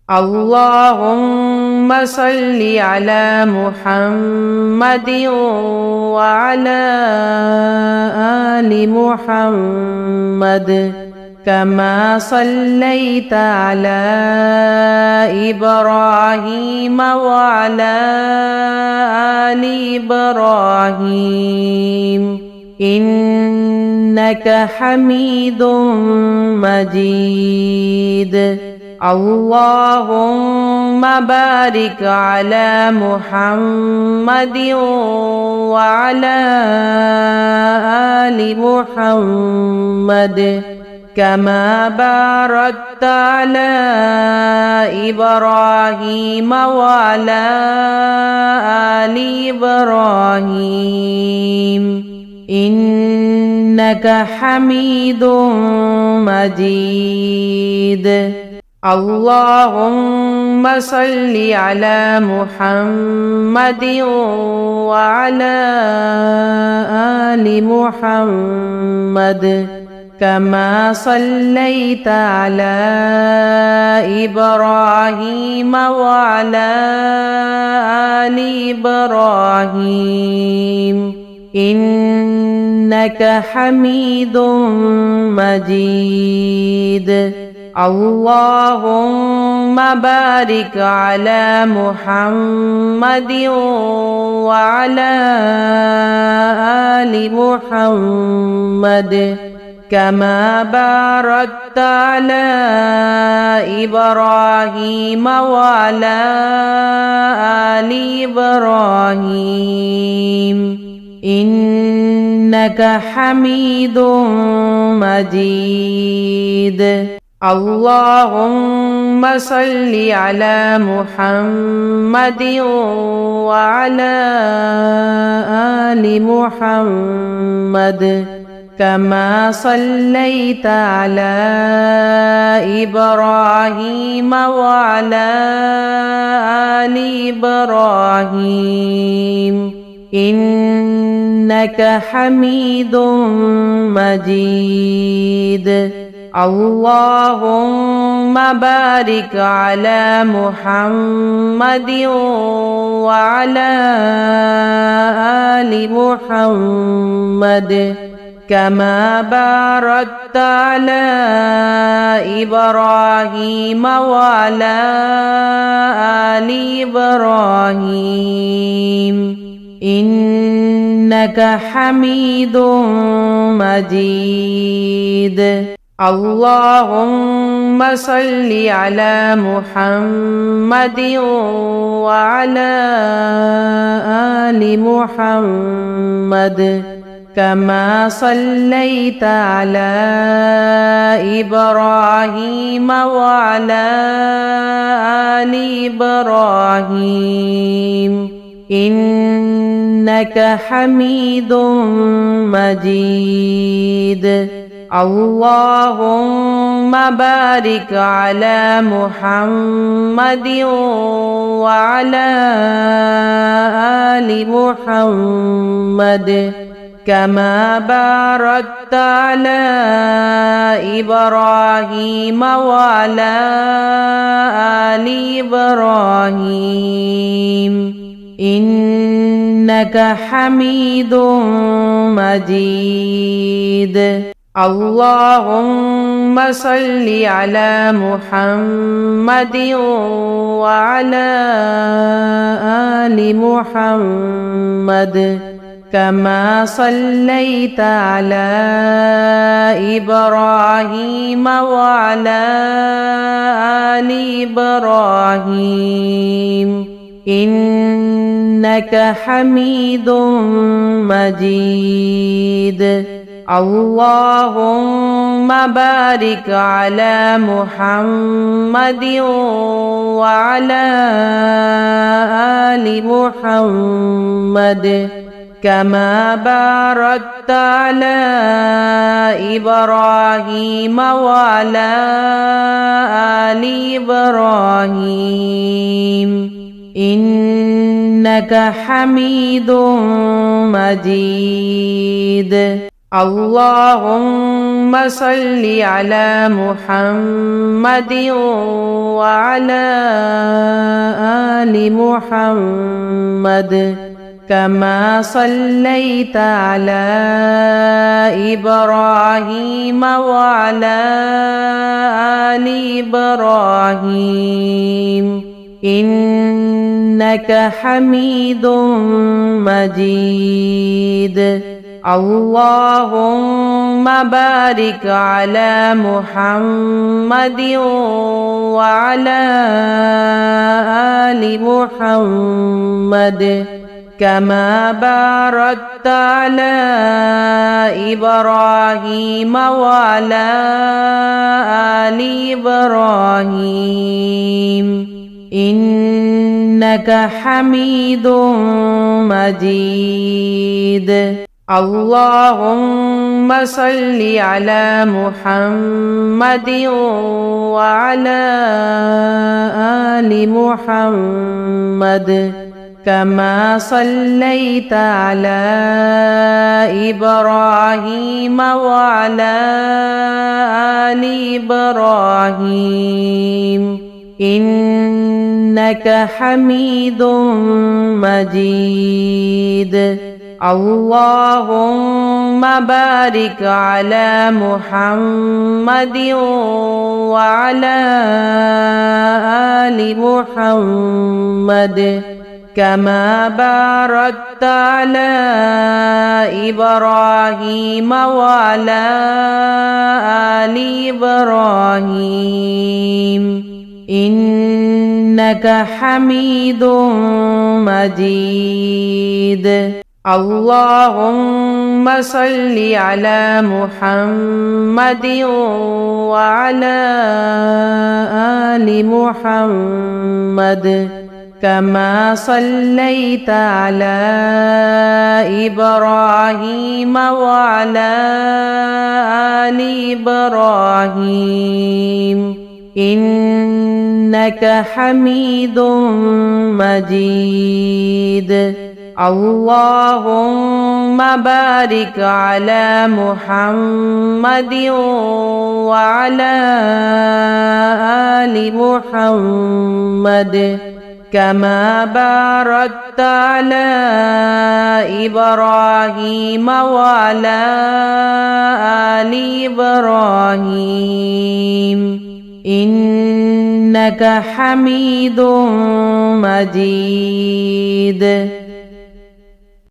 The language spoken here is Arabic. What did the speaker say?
اللهم صل على محمد وعلى آل محمد كما صليت على إبراهيم وعلى آل إبراهيم إنك حميد مجيد. اللهم بارك على محمد وعلى آل محمد كما باركت على إبراهيم وعلى آل إبراهيم إنك حميد مجيد. اللهم صل على محمد وعلى آل محمد كما صليت على إبراهيم وعلى آل إبراهيم إنك حميد مجيد. اللهم بارك على محمد وعلى آل محمد كما باركت على إبراهيم وعلى آل إبراهيم إنك حميد مجيد. اللهم صل على محمد وعلى آل محمد كما صليت على إبراهيم وعلى آل إبراهيم إنك حميد مجيد. اللهم بارك على محمد وعلى آل محمد كما باركت على إبراهيم وعلى آل إبراهيم إنك حميد مجيد. اللهم صل على محمد وعلى آل محمد كما صليت على إبراهيم وعلى آل إبراهيم إنك حميد مجيد. اللهم بارك على محمد وعلى آل محمد كما باركت على إبراهيم وعلى آل إبراهيم إنك حميد مجيد. اللهم صل على محمد وعلى آل محمد كما صليت على إبراهيم وعلى آل إبراهيم إنك حميد مجيد. اللهم بارك على محمد وعلى آل محمد كما باركت على إبراهيم وعلى آل إبراهيم إنك حميد مجيد. اللهم صل على محمد وعلى آل محمد كما صليت على إبراهيم وعلى آل إبراهيم إنك حميد مجيد اللهم بارك على محمد وعلى آل محمد كما باركت على إبراهيم وعلى آل إبراهيم إنك حميد مجيد اللهم صل على محمد وعلى آل محمد كما صليت على إبراهيم وعلى آل إبراهيم إنك حميد مجيد اللهم بارك على محمد وعلى آل محمد كما باركت على إبراهيم وعلى آل إبراهيم إنك حميد مجيد اللهم صل على محمد وعلى آل محمد كما صليت على إبراهيم وعلى آل إبراهيم إنك حميد مجيد اللهم بارك على محمد وعلى آل محمد كما باركت على إبراهيم وعلى آل إبراهيم إنك حميد مجيد